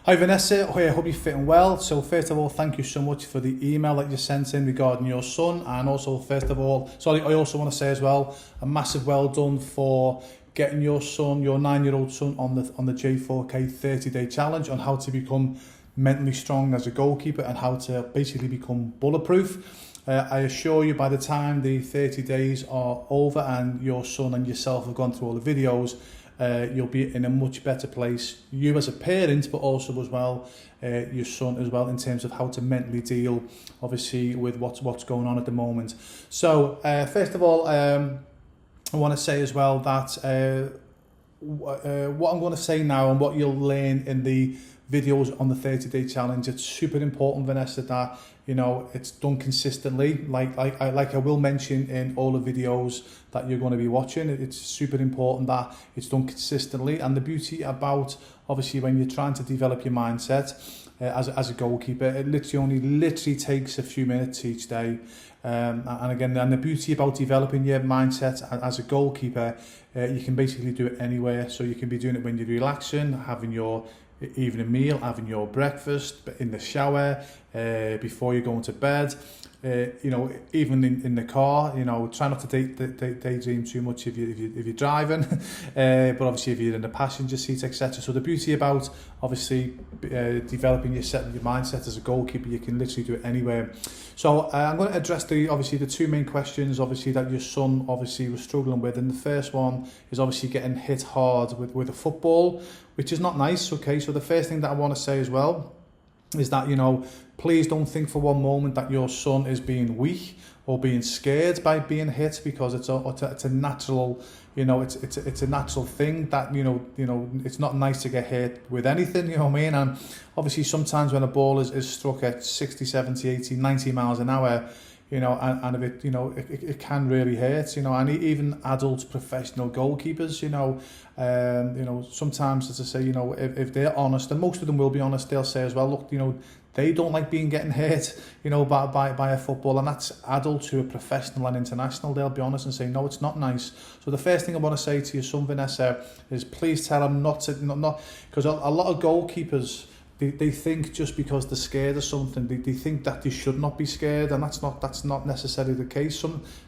Hi Vanessa, I hope you're fitting well. So first of all, thank you so much for the email that you sent in regarding your son, and also I also want to say as well, a massive well done for getting your son, your 9-year-old son, on the J4K 30-day challenge on how to become mentally strong as a goalkeeper and how to basically become bulletproof. I assure you, by the time the 30 days are over and your son and yourself have gone through all the videos, you'll be in a much better place, you as a parent, but also as well your son as well, in terms of how to mentally deal obviously with what's going on at the moment. So first of all, I want to say as well that what I'm going to say now and what you'll learn in the videos on the 30-day challenge, it's super important, Vanessa, that it's done consistently. Like I will mention in all the videos that you're going to be watching, it's super important that it's done consistently. And the beauty about, obviously, when you're trying to develop your mindset as a goalkeeper, it literally takes a few minutes each day. And the beauty about developing your mindset as a goalkeeper, you can basically do it anywhere. So you can be doing it when you're relaxing, having your evening meal, having your breakfast, in the shower, before you're going to bed, even in the car. Try not to daydream too much if you're driving, but obviously if you're in the passenger seat, etc. So the beauty about obviously developing your mindset as a goalkeeper, you can literally do it anywhere. So I'm going to address the two main questions obviously that your son obviously was struggling with, and the first one is obviously getting hit hard with a football, which is not nice. Okay, so the first thing that I want to say as well is that please don't think for one moment that your son is being weak or being scared by being hit, because it's a natural, it's a natural thing that it's not nice to get hit with anything, you know what I mean? And obviously sometimes when a ball is struck at 60, 70, 80, 90 miles an hour, and if it can really hurt, and even adult professional goalkeepers, sometimes, as I say, if they're honest, and most of them will be honest, they'll say as well, look, they don't like getting hurt, by a football, and that's adults who are professional and international. They'll be honest and say, no, it's not nice. So the first thing I want to say to your son, Vanessa, is please tell him not, because a lot of goalkeepers, they think just because they're scared of something, they think that they should not be scared, and that's not necessarily the case.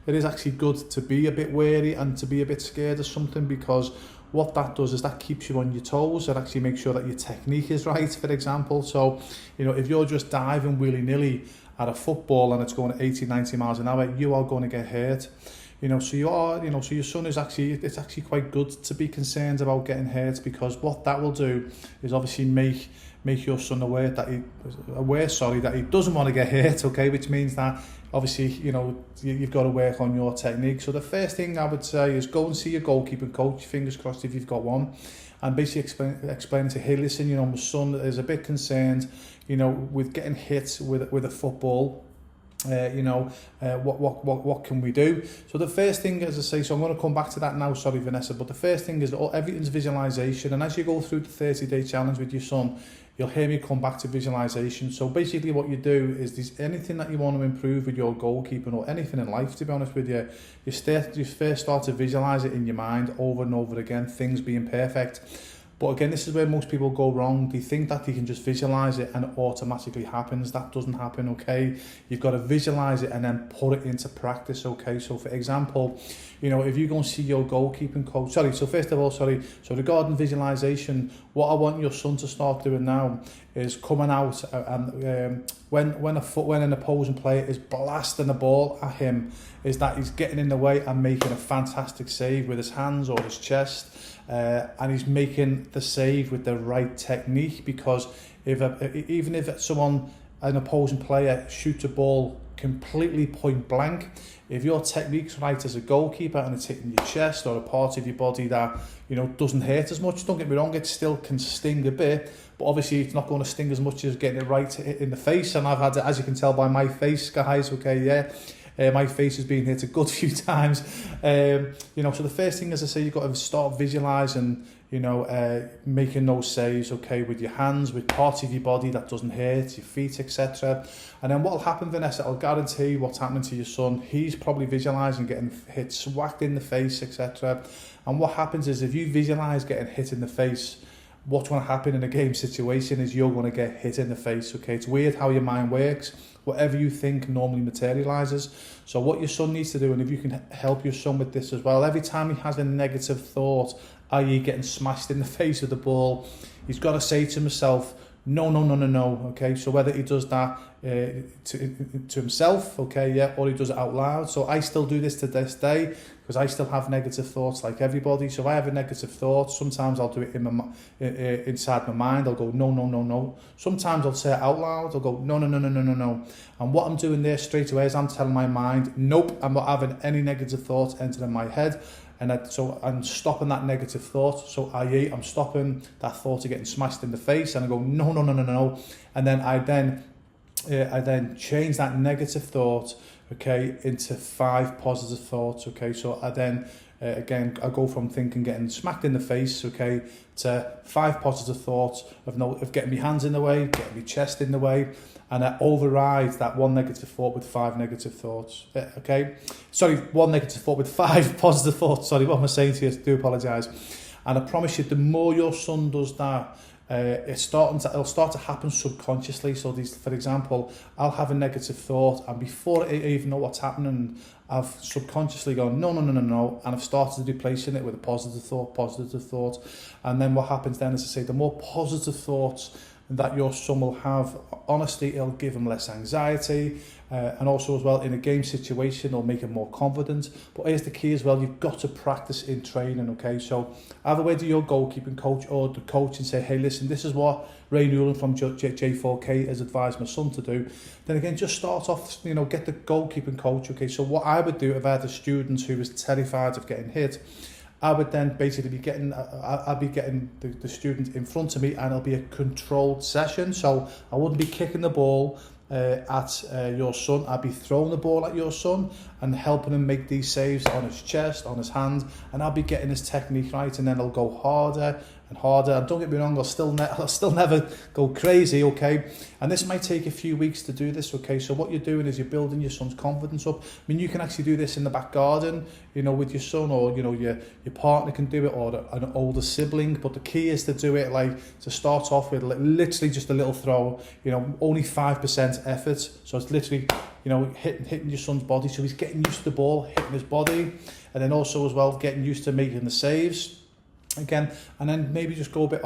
It is actually good to be a bit wary and to be a bit scared of something, because what that does is that keeps you on your toes. It actually makes sure that your technique is right, for example. So, if you're just diving willy-nilly at a football and it's going at 80, 90 miles an hour, you are going to get hurt. So your son it's actually quite good to be concerned about getting hurt, because what that will do is obviously make your son aware that he doesn't want to get hurt, okay, which means that obviously you've got to work on your technique. So the first thing I would say is go and see your goalkeeping coach, fingers crossed if you've got one, and basically explain to him, hey, listen, my son is a bit concerned with getting hit with a football. What can we do? So the first thing, as I say, so I'm going to come back to that now, sorry Vanessa, but the first thing is everything's visualization, and as you go through the 30-day challenge with your son, you'll hear me come back to visualization. So basically what you do is, there's anything that you want to improve with your goalkeeping or anything in life, to be honest with you, you first start to visualize it in your mind over and over again, things being perfect. But again, this is where most people go wrong. They think that they can just visualize it and it automatically happens. That doesn't happen, okay? You've got to visualize it and then put it into practice, okay? So for example, if you go and see your goalkeeping coach, so regarding visualization, what I want your son to start doing now is coming out and when an opposing player is blasting the ball at him, is that he's getting in the way and making a fantastic save with his hands or his chest. And he's making the save with the right technique, because even if an opposing player shoots a ball completely point blank, if your technique's right as a goalkeeper and it's hitting your chest or a part of your body that doesn't hurt as much, don't get me wrong, it still can sting a bit, but obviously it's not going to sting as much as getting it right in the face. And I've had it, as you can tell by my face, guys, okay, yeah. My face has been hit a good few times. So the first thing, as I say, you've got to start visualising, making those saves, okay, with your hands, with parts of your body that doesn't hurt, your feet, etc. And then what will happen, Vanessa, I'll guarantee what's happening to your son. He's probably visualising getting hit, swacked in the face, etc. And what happens is, if you visualise getting hit in the face, what's going to happen in a game situation is you're going to get hit in the face, okay? It's weird how your mind works. Whatever you think normally materializes. So what your son needs to do, and if you can help your son with this as well, every time he has a negative thought, i.e. getting smashed in the face with the ball, he's got to say to himself, no, no, no, no, no, okay? So whether he does that to himself, okay, yeah, or he does it out loud. So I still do this to this day, because I still have negative thoughts like everybody. So if I have a negative thought, sometimes I'll do it inside my mind. I'll go, no, no, no, no. Sometimes I'll say it out loud. I'll go, no, no, no, no, no, no, no. And what I'm doing there straight away is I'm telling my mind, nope, I'm not having any negative thoughts entering my head. So I'm stopping that negative thought. So i.e. I'm stopping that thought of getting smashed in the face, and I go, no, no, no, no, no. And then I then change that negative thought, okay, into 5 positive thoughts, okay? So I then, again, I go from thinking getting smacked in the face, okay, to 5 positive thoughts of getting my hands in the way, getting my chest in the way, and I override that 1 negative thought with 5 negative thoughts, okay? Sorry, 1 negative thought with 5 positive thoughts. Sorry, what am I saying to you? I do apologise. And I promise you, the more your son does that, it'll start to happen subconsciously. So for example, I'll have a negative thought, and before I even know what's happening, I've subconsciously gone, no, no, no, no, no, and I've started replacing it with a positive thought. And then what happens then is, I say, the more positive thoughts that your son will have, honestly, it'll give him less anxiety, and also as well in a game situation it'll make him more confident. But here's the key as well, you've got to practice in training, okay? So either way to your goalkeeping coach or the coach and say, hey, listen, this is what Ray Newland from J4K has advised my son to do. Then again, just start off, get the goalkeeping coach, okay? So what I would do if I had a student who was terrified of getting hit, I would then basically be getting, I'd be getting the student in front of me, and it'll be a controlled session. So I wouldn't be kicking the ball at your son. I'd be throwing the ball at your son and helping him make these saves on his chest, on his hand, and I'll be getting his technique right, and then I'll go harder and harder. And don't get me wrong, I'll still never go crazy, okay? And this might take a few weeks to do this, okay? So what you're doing is you're building your son's confidence up. I mean, you can actually do this in the back garden, with your son, or your partner can do it, or an older sibling. But the key is to do it to start off with literally just a little throw, only 5% effort. So it's literally, hitting your son's body, so he's getting used to the ball hitting his body, and then also as well getting used to making the saves again. And then maybe just go a bit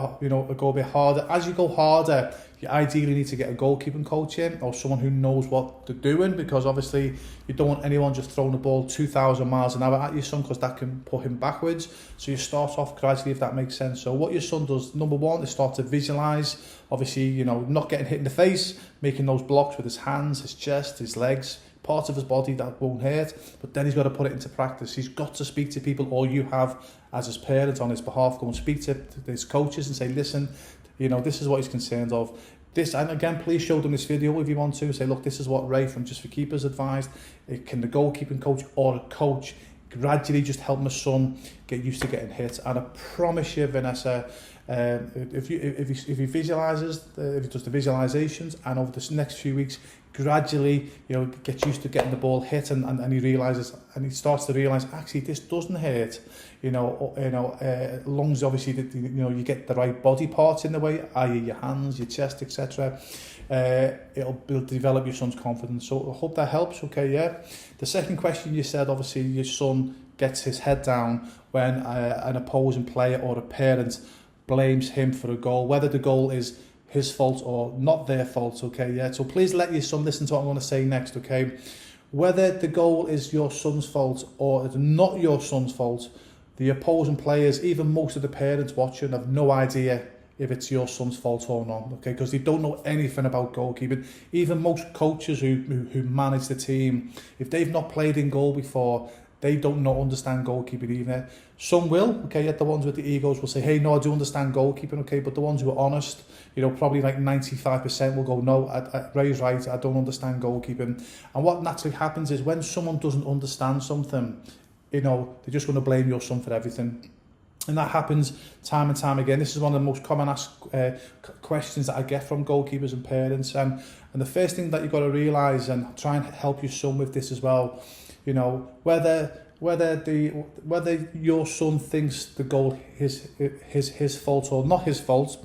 harder. As you go harder, you ideally need to get a goalkeeping coach in, or someone who knows what they're doing, because obviously you don't want anyone just throwing the ball 2,000 miles an hour at your son, because that can put him backwards. So you start off gradually, if that makes sense. So what your son does, number one, is start to visualize, obviously, not getting hit in the face, making those blocks with his hands, his chest, his legs, part of his body that won't hurt. But then he's got to put it into practice. He's got to speak to people, or you have as his parents on his behalf, go and speak to his coaches and say, listen, this is what he's concerned of. This, and again, please show them this video if you want to. Say, look, this is what Ray from Just for Keepers advised. Can the goalkeeping coach or a coach gradually just help my son get used to getting hit? And I promise you, Vanessa, if he visualizes, if he does the visualizations, and over the next few weeks, gradually, gets used to getting the ball hit, and he realizes, and he starts to realize, actually, this doesn't hurt. Lungs, obviously, you get the right body parts in the way, i.e. your hands, your chest, etc. It'll develop your son's confidence. So I hope that helps. Okay, yeah. The second question you said, obviously, your son gets his head down when an opposing player or a parent blames him for a goal, whether the goal is his fault or not their fault, okay, yeah? So please let your son listen to what I'm going to say next, okay? Whether the goal is your son's fault or it's not your son's fault, the opposing players, even most of the parents watching, have no idea if it's your son's fault or not, okay? Because they don't know anything about goalkeeping. Even most coaches who manage the team, if they've not played in goal before, they don't understand goalkeeping either. Some will, okay, yet the ones with the egos will say, hey, no, I do understand goalkeeping, okay, but the ones who are honest, probably like 95% will go, no, Ray's right, I don't understand goalkeeping. And what naturally happens is when someone doesn't understand something, they're just going to blame your son for everything. And that happens time and time again. This is one of the most common asked questions that I get from goalkeepers and parents. And the first thing that you've got to realise, and try and help your son with this as well, whether whether your son thinks the goal is his fault or not his fault,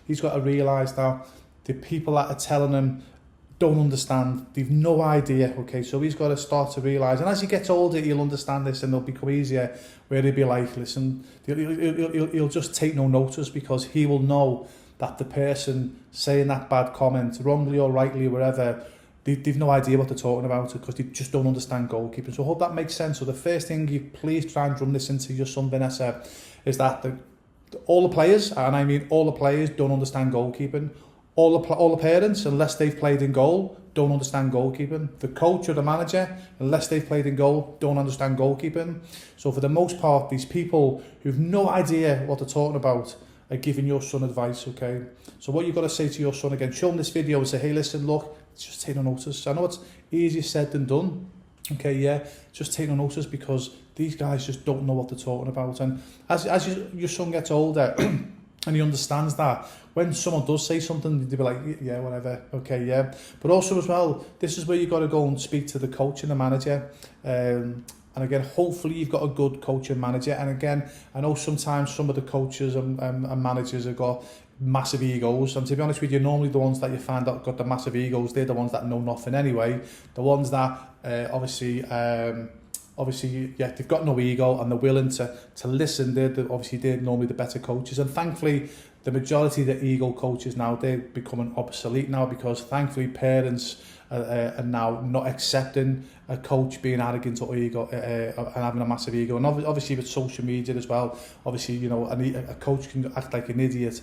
he's got to realise that the people that are telling him don't understand. They've no idea. Okay, so he's got to start to realise, and as he gets older, he'll understand this, and it'll become easier. Where he'll be like, listen, he'll just take no notice, because he will know that the person saying that bad comment, wrongly or rightly, wherever, they've no idea what they're talking about, because they just don't understand goalkeeping. So I hope that makes sense. So the first thing, you please try and drum this into your son, Vaneesa, is that all the players, and I mean all the players, don't understand goalkeeping. All the parents, unless they've played in goal, don't understand goalkeeping. The coach or the manager, unless they've played in goal, don't understand goalkeeping. So for the most part, these people who've no idea what they're talking about are giving your son advice, okay? So what you've got to say to your son, again, show him this video and say, hey, listen, look, just take no notice. I know it's easier said than done, okay, yeah, just take no notice, because these guys just don't know what they're talking about. And as your son gets older, and he understands that, when someone does say something, they'll be like, yeah, whatever, okay, yeah. But also as well, this is where you've got to go and speak to the coach and the manager. And again, hopefully you've got a good coach and manager. And again, I know sometimes some of the coaches and managers have got massive egos. And to be honest with you, normally the ones that you find out got the massive egos, they're the ones that know nothing anyway. The ones that obviously, yeah, they've got no ego and they're willing to listen. They're normally the better coaches. And thankfully, the majority of the ego coaches now, they're becoming obsolete now, because thankfully parents are now not accepting a coach being arrogant or ego and having a massive ego. And obviously with social media as well, obviously, you know, a coach can act like an idiot,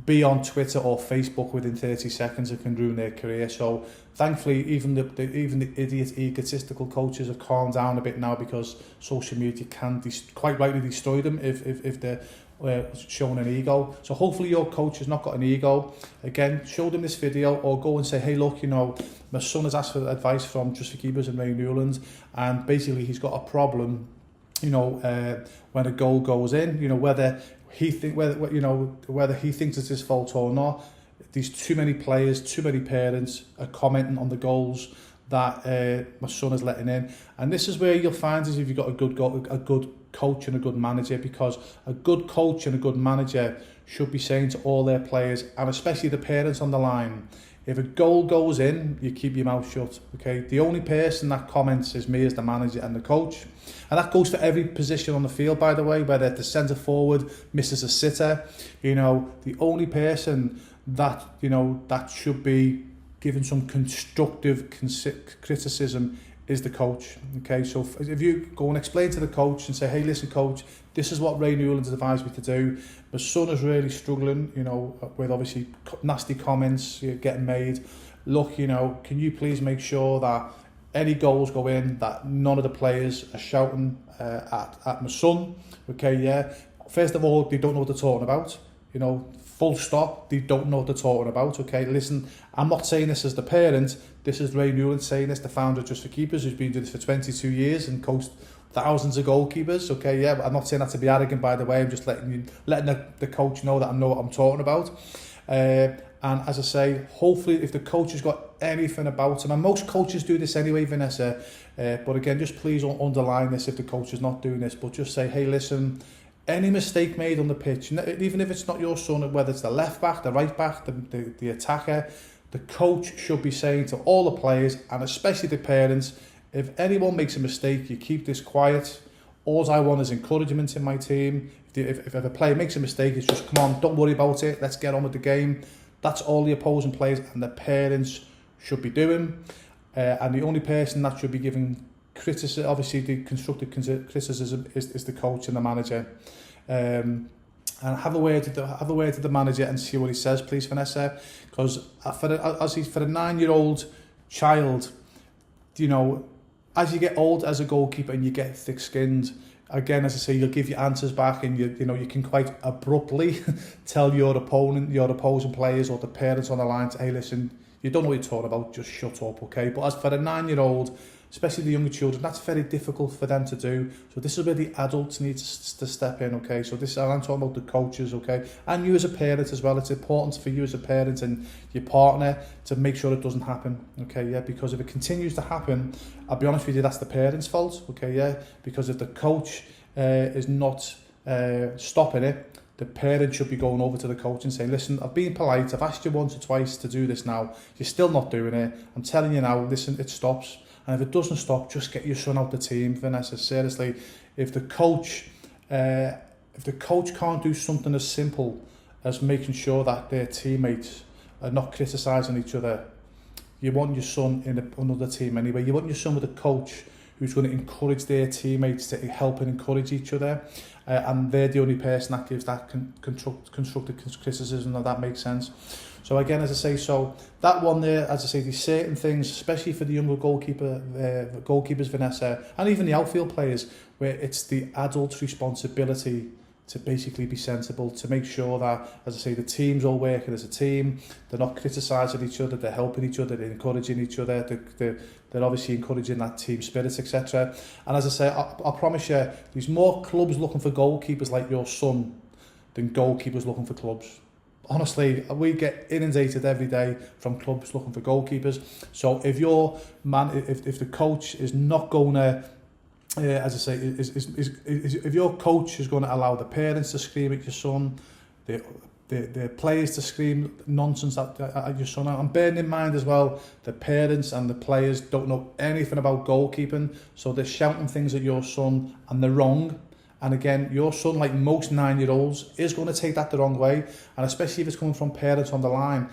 be on Twitter or Facebook within 30 seconds, it can ruin their career. So thankfully, even the idiot egotistical coaches have calmed down a bit now, because social media can quite rightly destroy them if they're showing an ego. So hopefully your coach has not got an ego. Again, show them this video, or go and say, hey, look, you know, my son has asked for advice from Just for Keepers in Ray Newlands, and basically he's got a problem, you know, when a goal goes in, you know, whether he thinks it's his fault or not. There's too many players, too many parents are commenting on the goals that my son is letting in. And this is where you'll find is if you've got a good coach and a good manager, because a good coach and a good manager should be saying to all their players, and especially the parents on the line, if a goal goes in, you keep your mouth shut, okay? The only person that comments is me as the manager and the coach. And that goes for every position on the field, by the way, whether the centre forward misses a sitter, you know, the only person that, you know, that should be given some constructive criticism is the coach, okay? So if you go and explain to the coach and say, hey, listen, coach, this is what Ray Newlands advised me to do. My son is really struggling, you know, with obviously nasty comments getting made. Look, you know, can you please make sure that any goals go in, that none of the players are shouting at my son, okay, yeah? First of all, they don't know what they're talking about, you know, full stop, they don't know what they're talking about, okay? Listen, I'm not saying this as the parent, this is Ray Newlands saying this, the founder of Just for Keepers, who's been doing this for 22 years and coached thousands of goalkeepers, okay, yeah, I'm not saying that to be arrogant, by the way, I'm just letting the coach know that I know what I'm talking about. And as I say, hopefully if the coach has got anything about him, and most coaches do this anyway, Vaneesa, but again, just please underline this if the coach is not doing this, but just say, hey, listen, any mistake made on the pitch, even if it's not your son, whether it's the left back, the right back, the attacker, the coach should be saying to all the players, and especially the parents, if anyone makes a mistake, you keep this quiet. All I want is encouragement in my team. If a player makes a mistake, it's just, come on, don't worry about it, let's get on with the game. That's all the opposing players and the parents should be doing. And the only person that should be giving criticism, obviously the constructive criticism, is the coach and the manager. And have a word to the manager and see what he says, please, Vaneesa. Because for a 9-year-old child, you know, as you get old as a goalkeeper and you get thick-skinned, again, as I say, you'll give your answers back, and you can quite abruptly tell your opposing players or the parents on the line, hey, listen, you don't know what you're talking about, just shut up, okay? But as for a 9-year-old, especially the younger children, that's very difficult for them to do. So this is where the adults need to step in, okay? So this, I'm talking about the coaches, okay? And you as a parent as well. It's important for you as a parent and your partner to make sure it doesn't happen, okay? Yeah, because if it continues to happen, I'll be honest with you, that's the parents' fault, okay? Yeah, because if the coach is not stopping it, the parent should be going over to the coach and saying, listen, I've been polite, I've asked you once or twice to do this now, you're still not doing it, I'm telling you now, listen, it stops. And if it doesn't stop, just get your son out the team, Vanessa. Seriously, if the coach can't do something as simple as making sure that their teammates are not criticising each other, you want your son in another team anyway. You want your son with a coach who's going to encourage their teammates to help and encourage each other. And they're the only person that gives that constructive criticism, if that makes sense. So again, as I say, so that one there, as I say, there's certain things, especially for the younger goalkeepers, Vanessa, and even the outfield players, where it's the adult's responsibility to basically be sensible, to make sure that, as I say, the team's all working as a team, they're not criticising each other, they're helping each other, they're encouraging each other, they're obviously encouraging that team spirit, etc. And as I say, I promise you, there's more clubs looking for goalkeepers like your son than goalkeepers looking for clubs. Honestly, we get inundated every day from clubs looking for goalkeepers. So if your man, if the coach is not going to, as I say, if your coach is going to allow the parents to scream at your son, the players to scream nonsense at your son, and bearing in mind as well, the parents and the players don't know anything about goalkeeping, so they're shouting things at your son and they're wrong. And again, your son, like most 9-year-olds, is going to take that the wrong way, and especially if it's coming from parents on the line.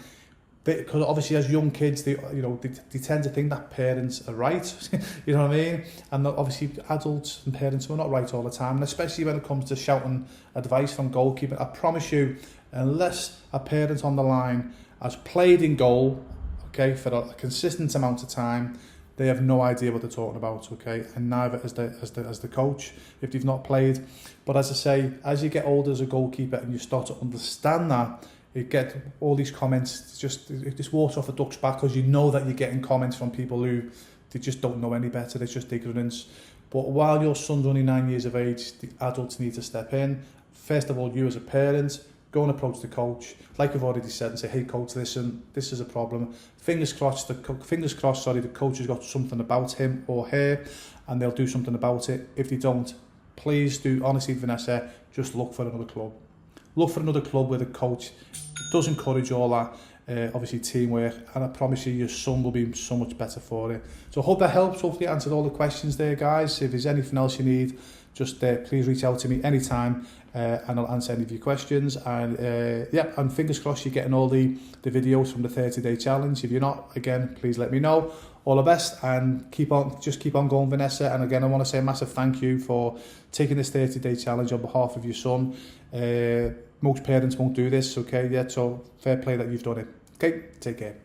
Because obviously as young kids, they tend to think that parents are right, you know what I mean? And obviously adults and parents are not right all the time, and especially when it comes to shouting advice from goalkeeping. I promise you, unless a parent on the line has played in goal, okay, for a consistent amount of time, they have no idea what they're talking about, okay? And neither as the coach, if they've not played. But as I say, as you get older as a goalkeeper and you start to understand that, you get all these comments, it just water off a duck's back, because you know that you're getting comments from people who they just don't know any better, it's just ignorance. But while your son's only 9 years of age, the adults need to step in. First of all, you as a parent, go and approach the coach, like I've already said, and say, hey coach, listen, this is a problem. Fingers crossed, the coach has got something about him or her, and they'll do something about it. If they don't, please do, honestly, Vanessa, just look for another club. Look for another club where the coach does encourage all that, obviously teamwork, and I promise you, your son will be so much better for it. So I hope that helps. Hopefully I answered all the questions there, guys. If there's anything else you need, just please reach out to me anytime, and I'll answer any of your questions. And yeah, and fingers crossed you're getting all the videos from the 30-day challenge. If you're not, again, please let me know. All the best, and keep on going, Vanessa. And again, I want to say a massive thank you for taking this 30-day challenge on behalf of your son. Most parents won't do this, okay? Yeah, so fair play that you've done it. Okay, take care.